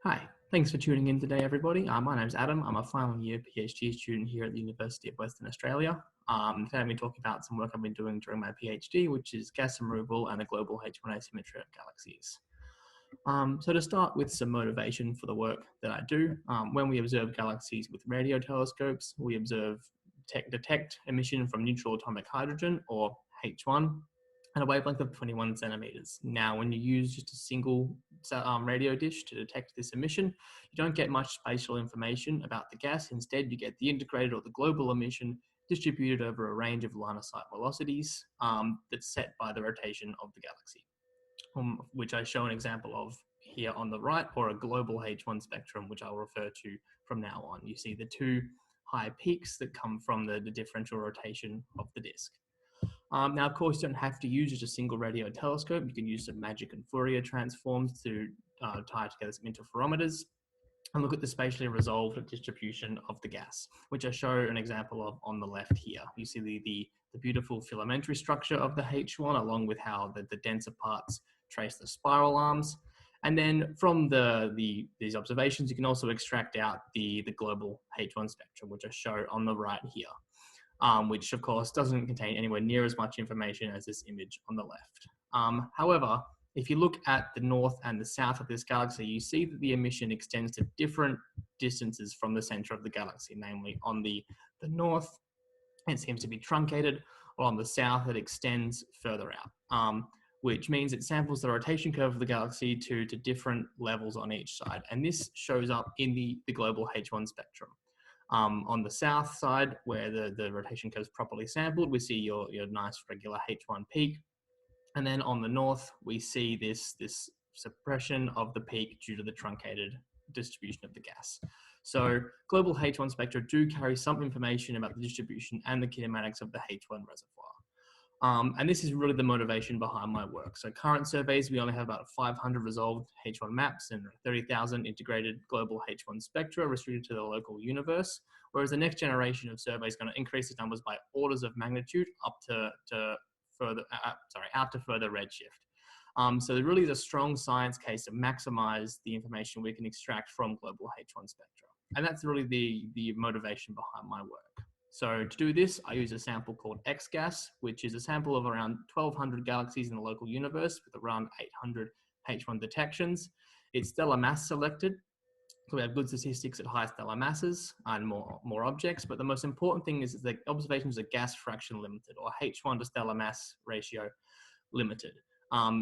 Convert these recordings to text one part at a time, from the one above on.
Hi, thanks for tuning in today, everybody. My name's Adam. I'm a final year PhD student here at the University of Western Australia. Today I'm going to be talking about some work I've been doing during my PhD, which is gas removal and the global H1 asymmetry of galaxies. So to start with some motivation for the work that I do, when we observe galaxies with radio telescopes, we detect emission from neutral atomic hydrogen, or H1, at a wavelength of 21 centimeters. Now, when you use just a single radio dish to detect this emission, you don't get much spatial information about the gas. Instead, you get the integrated or the global emission distributed over a range of line of sight velocities that's set by the rotation of the galaxy, which I show an example of here on the right, or a global H1 spectrum, which I'll refer to from now on. You see the two high peaks that come from the differential rotation of the disk. Now, of course, you don't have to use just a single radio telescope. You can use some magic and Fourier transforms to tie together some interferometers and look at the spatially resolved distribution of the gas, which I show an example of on the left here. You see the beautiful filamentary structure of the H1, along with how the denser parts trace the spiral arms. And then from these observations, you can also extract out the global H1 spectrum, which I show on the right here. Which of course doesn't contain anywhere near as much information as this image on the left. However, if you look at the north and the south of this galaxy, you see that the emission extends to different distances from the center of the galaxy. Namely, on the north, it seems to be truncated, or on the south, it extends further out, which means it samples the rotation curve of the galaxy to different levels on each side. And this shows up in the global H1 spectrum. On the south side, where the rotation curve is properly sampled, we see your nice regular H1 peak. And then on the north, we see this suppression of the peak due to the truncated distribution of the gas. So global H1 spectra do carry some information about the distribution and the kinematics of the H1 reservoir. And this is really the motivation behind my work. So current surveys, we only have about 500 resolved H1 maps and 30,000 integrated global H1 spectra restricted to the local universe, whereas the next generation of surveys is going to increase the numbers by orders of magnitude up to out to further redshift. So there really is a strong science case to maximize the information we can extract from global H1 spectra. And that's really the motivation behind my work. So to do this, I use a sample called X-gas, which is a sample of around 1,200 galaxies in the local universe with around 800 H1 detections. It's stellar mass selected, so we have good statistics at high stellar masses and more objects. But the most important thing is that the observations are gas fraction limited, or H1 to stellar mass ratio limited,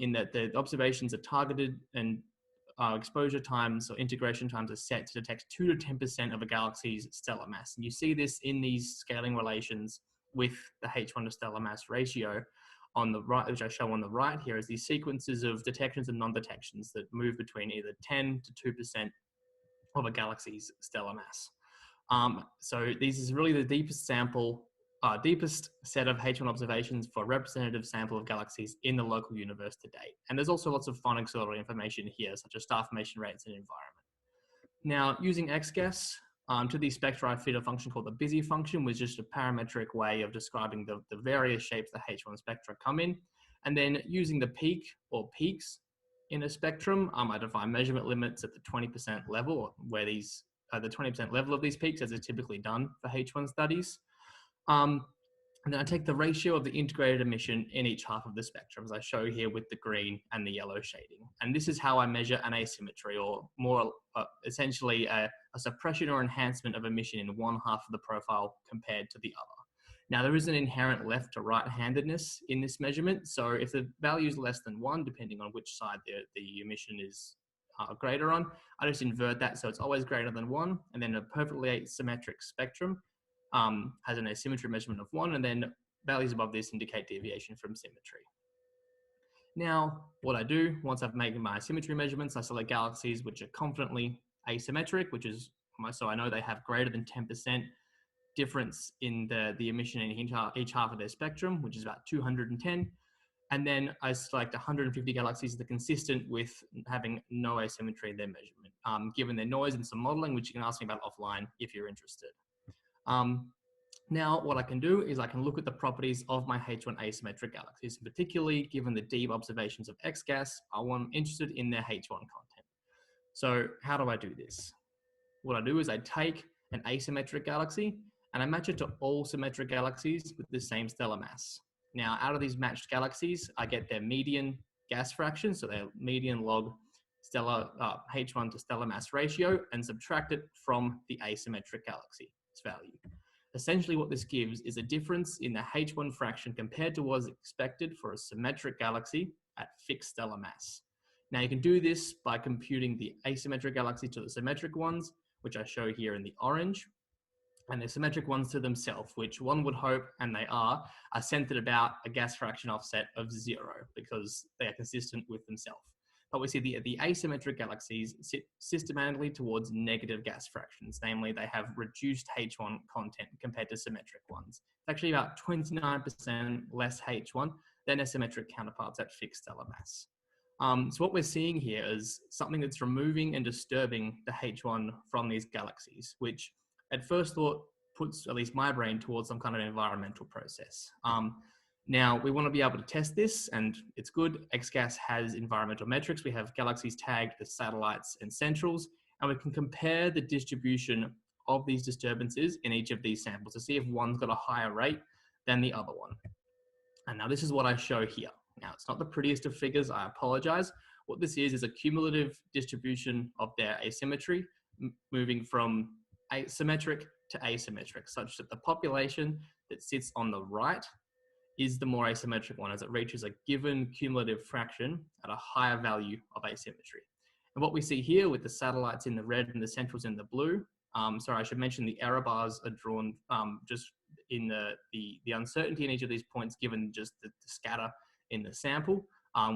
in that the observations are targeted and exposure times or integration times are set to detect 2 to 10% of a galaxy's stellar mass. And you see this in these scaling relations with the H1 to stellar mass ratio on the right, which I show on the right here, is these sequences of detections and non-detections that move between either 10 to 2% of a galaxy's stellar mass. So this is really the deepest set of H1 observations for a representative sample of galaxies in the local universe to date. And there's also lots of fun auxiliary information here, such as star formation rates and environment. Now, using X-gas, to these spectra, I feed a function called the busy function, which is just a parametric way of describing the various shapes the H1 spectra come in. And then using the peak or peaks in a spectrum, I define measurement limits at the 20% level, where these the 20% level of these peaks, as is typically done for H1 studies. And then I take the ratio of the integrated emission in each half of the spectrum, as I show here with the green and the yellow shading. And this is how I measure an asymmetry, or more essentially a suppression or enhancement of emission in one half of the profile compared to the other. Now, there is an inherent left to right-handedness in this measurement. So if the value is less than 1, depending on which side the emission is greater on, I just invert that so it's always greater than 1, and then a perfectly asymmetric spectrum has an asymmetry measurement of 1, and then values above this indicate deviation from symmetry. Now, what I do, once I've made my symmetry measurements, I select galaxies which are confidently asymmetric, which is, so I know they have greater than 10% difference in the emission in each half of their spectrum, which is about 210. And then I select 150 galaxies that are consistent with having no asymmetry in their measurement, given their noise and some modeling, which you can ask me about offline if you're interested. Now, what I can do is I can look at the properties of my H1 asymmetric galaxies, particularly given the deep observations of X-gas, I'm interested in their H1 content. So how do I do this? What I do is I take an asymmetric galaxy and I match it to all symmetric galaxies with the same stellar mass. Now, out of these matched galaxies, I get their median gas fraction, so their median log stellar H1 to stellar mass ratio, and subtract it from the asymmetric galaxy's value. Essentially, what this gives is a difference in the H1 fraction compared to what is expected for a symmetric galaxy at fixed stellar mass. Now, you can do this by computing the asymmetric galaxy to the symmetric ones, which I show here in the orange, and the symmetric ones to themselves, which one would hope, and they are centered about a gas fraction offset of 0 because they are consistent with themselves. But we see the asymmetric galaxies sit systematically towards negative gas fractions, namely they have reduced H1 content compared to symmetric ones. It's actually about 29% less H1 than their symmetric counterparts at fixed stellar mass. So what we're seeing here is something that's removing and disturbing the H1 from these galaxies, which at first thought puts at least my brain towards some kind of environmental process. Now, we want to be able to test this, and it's good. XGAS has environmental metrics. We have galaxies tagged as satellites and centrals, and we can compare the distribution of these disturbances in each of these samples to see if one's got a higher rate than the other one. And now this is what I show here. Now, it's not the prettiest of figures, I apologize. What this is a cumulative distribution of their asymmetry, moving from symmetric to asymmetric, such that the population that sits on the right is the more asymmetric one as it reaches a given cumulative fraction at a higher value of asymmetry. And what we see here with the satellites in the red and the centrals in the blue, sorry, I should mention the error bars are drawn just in the uncertainty in each of these points given just the scatter in the sample,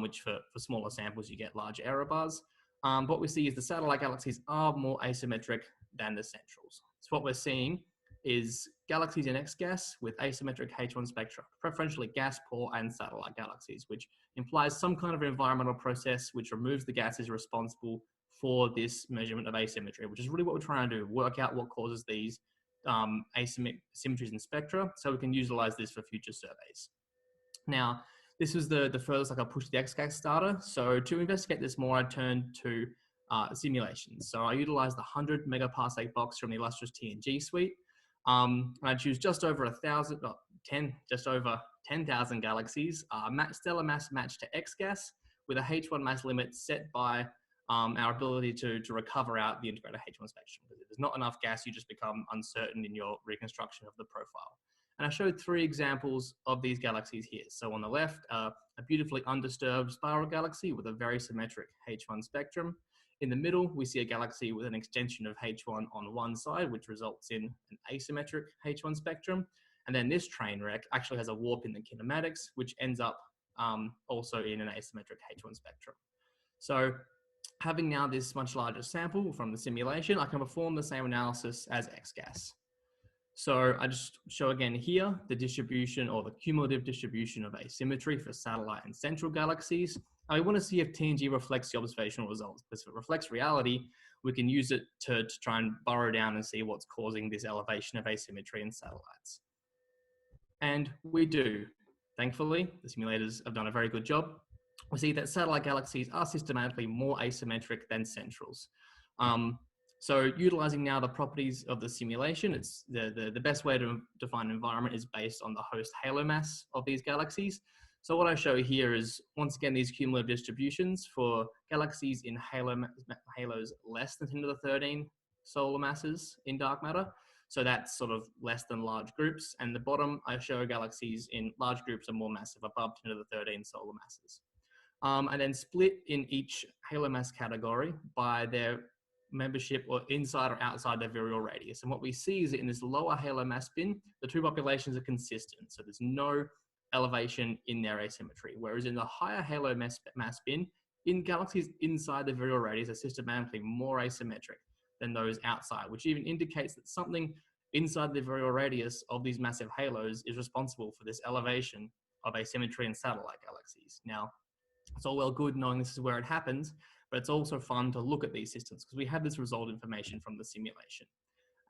which for smaller samples you get large error bars. What we see is the satellite galaxies are more asymmetric than the centrals. So what we're seeing is galaxies in XGAS with asymmetric H1 spectra, preferentially gas poor and satellite galaxies, which implies some kind of environmental process which removes the gases responsible for this measurement of asymmetry, which is really what we're trying to do, work out what causes these asymmetries in spectra so we can utilize this for future surveys. Now, this was the furthest I could push the XGAS data. So to investigate this more, I turned to simulations. So I utilized the 100 megaparsec box from the Illustrious TNG suite. I choose just over 10,000 galaxies, stellar mass matched to XGAS with a H1 mass limit set by our ability to recover out the integrated H1 spectrum. If there's not enough gas, you just become uncertain in your reconstruction of the profile. And I showed 3 examples of these galaxies here. So on the left, a beautifully undisturbed spiral galaxy with a very symmetric H1 spectrum. In the middle, we see a galaxy with an extension of H1 on one side, which results in an asymmetric H1 spectrum. And then this train wreck actually has a warp in the kinematics, which ends up also in an asymmetric H1 spectrum. So having now this much larger sample from the simulation, I can perform the same analysis as XGAS. So I just show again here the distribution or the cumulative distribution of asymmetry for satellite and central galaxies. And we want to see if TNG reflects the observational results, because if it reflects reality, we can use it to try and burrow down and see what's causing this elevation of asymmetry in satellites. And we do. Thankfully, the simulators have done a very good job. We see that satellite galaxies are systematically more asymmetric than centrals. So utilizing now the properties of the simulation, it's the best way to define an environment is based on the host halo mass of these galaxies. So what I show here is, once again, these cumulative distributions for galaxies in halos less than 10 to the 13 solar masses in dark matter. So that's sort of less than large groups. And the bottom, I show galaxies in large groups are more massive, above 10 to the 13 solar masses. And then split in each halo mass category by their membership or inside or outside their virial radius. And what we see is that in this lower halo mass bin, the two populations are consistent. So there's no elevation in their asymmetry. Whereas in the higher halo mass bin, in galaxies inside the virial radius are systematically more asymmetric than those outside, which even indicates that something inside the virial radius of these massive halos is responsible for this elevation of asymmetry in satellite galaxies. Now, it's all well good knowing this is where it happens, but it's also fun to look at these systems because we have this result information from the simulation.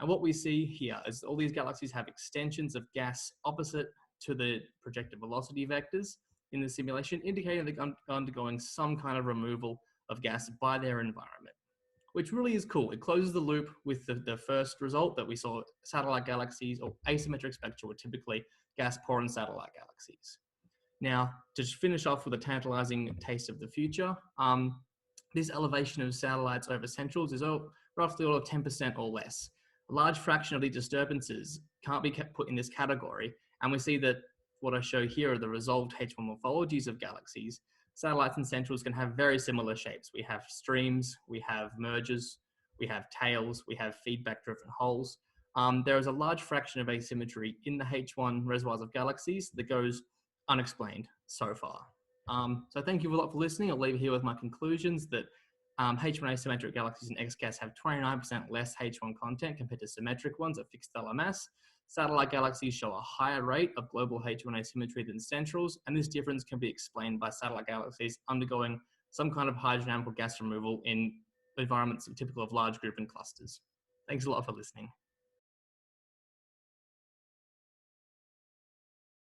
And what we see here is all these galaxies have extensions of gas opposite to the projected velocity vectors in the simulation, indicating they're undergoing some kind of removal of gas by their environment. which really is cool. It closes the loop with the first result that we saw. Satellite galaxies or asymmetric spectra were typically gas-poor and satellite galaxies. Now, to finish off with a tantalizing taste of the future, this elevation of satellites over centrals is roughly all of 10% or less. A large fraction of these disturbances can't be put in this category, and we see that what I show here are the resolved H1 morphologies of galaxies. Satellites and centrals can have very similar shapes. We have streams, we have mergers, we have tails, we have feedback-driven holes. There is a large fraction of asymmetry in the H1 reservoirs of galaxies that goes unexplained so far. So thank you a lot for listening. I'll leave here with my conclusions that H1 asymmetric galaxies and X-gas have 29% less H1 content compared to symmetric ones at fixed stellar mass. Satellite galaxies show a higher rate of global H1 asymmetry than centrals, and this difference can be explained by satellite galaxies undergoing some kind of hydrodynamic gas removal in environments typical of large group and clusters. Thanks a lot for listening.